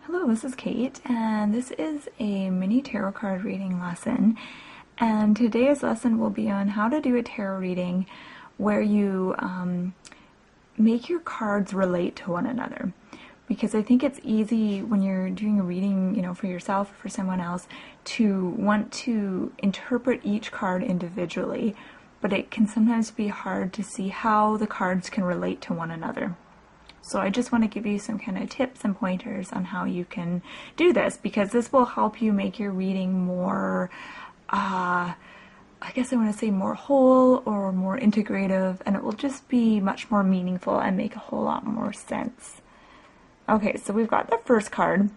Hello, this is Kate, and this is a mini tarot card reading lesson. And today's lesson will be on how to do a tarot reading where you make your cards relate to one another. Because I think it's easy when you're doing a reading, for yourself or for someone else, to want to interpret each card individually, but it can sometimes be hard to see how the cards can relate to one another. So I just want to give you some kind of tips and pointers on how you can do this, because this will help you make your reading more, I guess I want to say more whole or more integrative, and it will just be much more meaningful and make a whole lot more sense. Okay, so we've got the first card,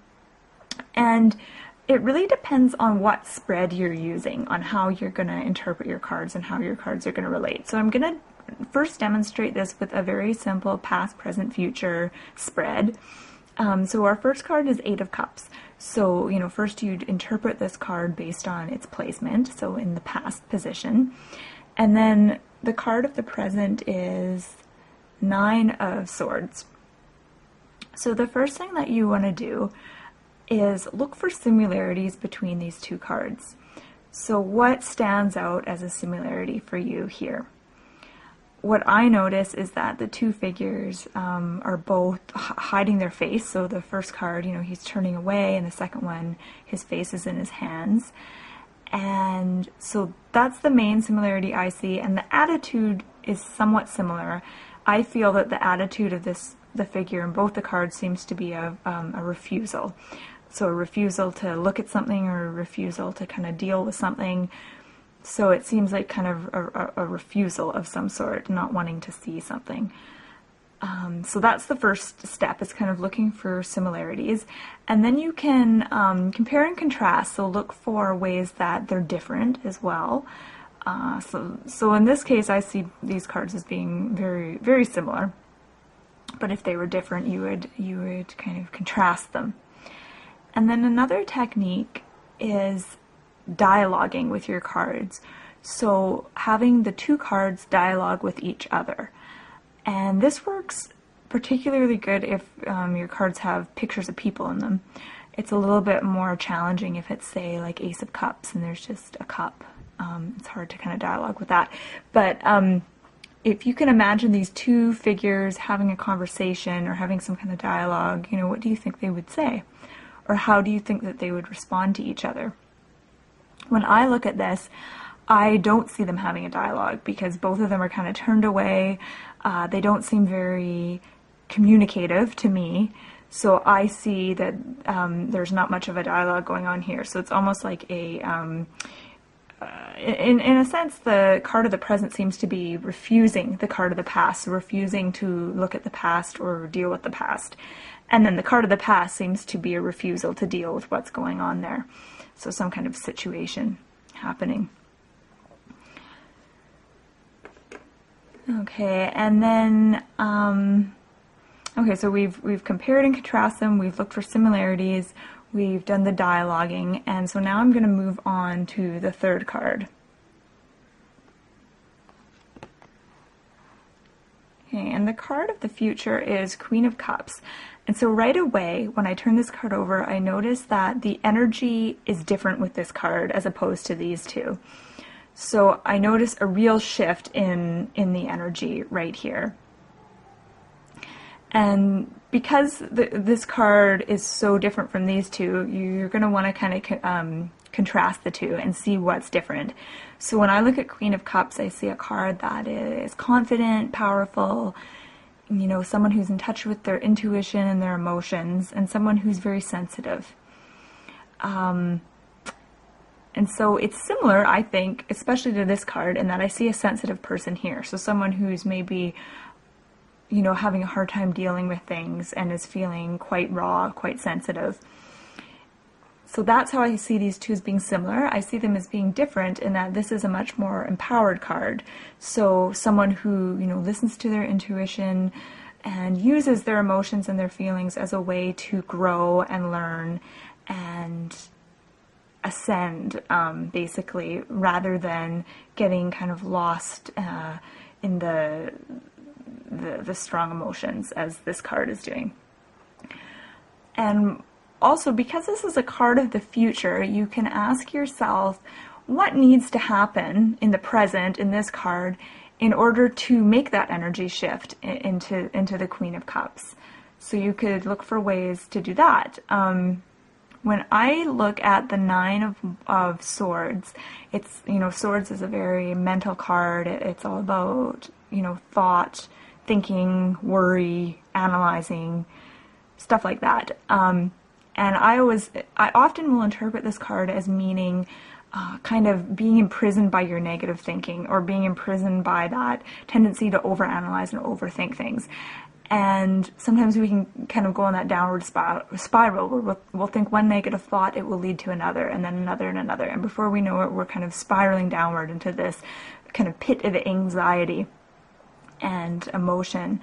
and it really depends on what spread you're using on how you're going to interpret your cards and how your cards are going to relate. So I'm going to first demonstrate this with a very simple past, present, future spread. So our first card is Eight of Cups. So, first you'd interpret this card based on its placement, so in the past position. And then the card of the present is Nine of Swords. So the first thing that you want to do is look for similarities between these two cards. So what stands out as a similarity for you here? What I notice is that the two figures are both hiding their face. So the first card, he's turning away, and the second one, his face is in his hands. And so that's the main similarity I see, and the attitude is somewhat similar. I feel that the attitude of the figure in both the cards seems to be a refusal. So a refusal to look at something, or a refusal to kind of deal with something. So it seems like kind of a refusal of some sort, not wanting to see something. So that's the first step, is kind of looking for similarities. And then you can compare and contrast, so look for ways that they're different as well. So in this case, I see these cards as being very, very similar. But if they were different, you would kind of contrast them. And then another technique is dialoguing with your cards. So having the two cards dialogue with each other. And this works particularly good if your cards have pictures of people in them. It's a little bit more challenging if it's, say, like Ace of Cups and there's just a cup. It's hard to kind of dialogue with that. But if you can imagine these two figures having a conversation or having some kind of dialogue, what do you think they would say? Or how do you think that they would respond to each other? When I look at this, I don't see them having a dialogue, because both of them are kind of turned away. They don't seem very communicative to me. So I see that there's not much of a dialogue going on here. So it's almost like in a sense, the card of the present seems to be refusing the card of the past, so refusing to look at the past or deal with the past. And then the card of the past seems to be a refusal to deal with what's going on there. So some kind of situation happening. Okay, and then, okay, so we've compared and contrasted them, we've looked for similarities, we've done the dialoguing, and so now I'm going to move on to the third card. Okay, and the card of the future is Queen of Cups. And so right away, when I turn this card over, I notice that the energy is different with this card as opposed to these two. So I notice a real shift in the energy right here. And because this card is so different from these two, you're going to want to kind of contrast the two and see what's different. So when I look at Queen of Cups, I see a card that is confident, powerful, someone who's in touch with their intuition and their emotions, and someone who's very sensitive. And so it's similar, I think, especially to this card, in that I see a sensitive person here. So someone who's maybe, having a hard time dealing with things and is feeling quite raw, quite sensitive. So that's how I see these two as being similar. I see them as being different in that this is a much more empowered card. So someone who, listens to their intuition and uses their emotions and their feelings as a way to grow and learn and ascend, basically, rather than getting kind of lost in the strong emotions as this card is doing. And also, because this is a card of the future, you can ask yourself what needs to happen in the present in this card in order to make that energy shift into the Queen of Cups. So you could look for ways to do that. When I look at the Nine of Swords, it's, Swords is a very mental card. It's all about, thought, thinking, worry, analyzing, stuff like that. And I often will interpret this card as meaning kind of being imprisoned by your negative thinking, or being imprisoned by that tendency to overanalyze and overthink things. And sometimes we can kind of go on that downward spiral where we'll think one negative thought, it will lead to another, and then another and another. And before we know it, we're kind of spiraling downward into this kind of pit of anxiety and emotion.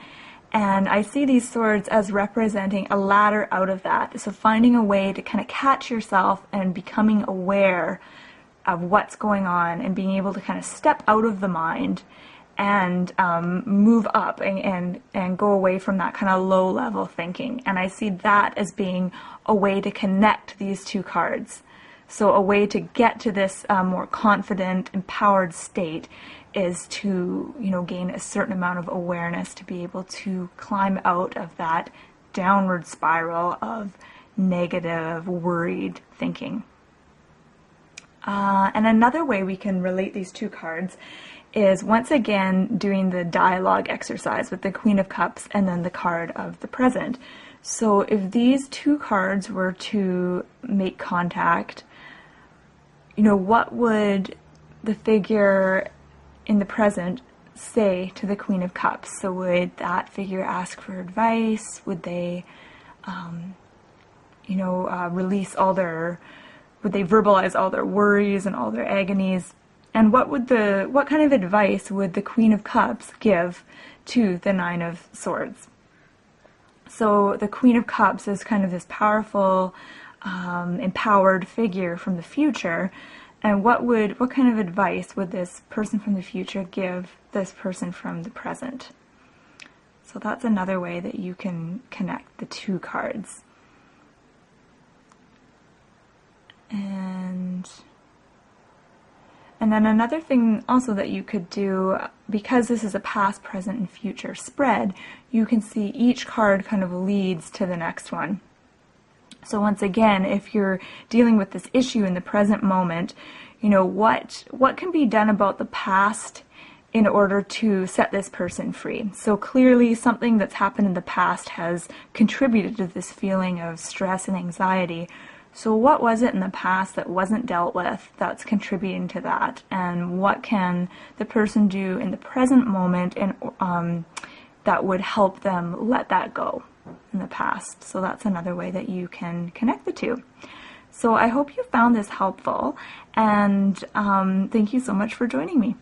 And I see these swords as representing a ladder out of that. So finding a way to kind of catch yourself and becoming aware of what's going on, and being able to kind of step out of the mind and move up and go away from that kind of low level thinking. And I see that as being a way to connect these two cards. So a way to get to this more confident, empowered state is to, gain a certain amount of awareness to be able to climb out of that downward spiral of negative, worried thinking. And another way we can relate these two cards is once again doing the dialogue exercise with the Queen of Cups and then the card of the present. So if these two cards were to make contact, what would the figure in the present say to the Queen of Cups? So would that figure ask for advice? Would they, would they verbalize all their worries and all their agonies? And what kind of advice would the Queen of Cups give to the Nine of Swords? So the Queen of Cups is kind of this powerful, empowered figure from the future. And what kind of advice would this person from the future give this person from the present? So that's another way that you can connect the two cards. And then another thing also that you could do, because this is a past, present, and future spread, you can see each card kind of leads to the next one. So once again, if you're dealing with this issue in the present moment, what can be done about the past in order to set this person free? So clearly something that's happened in the past has contributed to this feeling of stress and anxiety. So what was it in the past that wasn't dealt with that's contributing to that? And what can the person do in the present moment and that would help them let that go in the past? So that's another way that you can connect the two. So I hope you found this helpful, and thank you so much for joining me.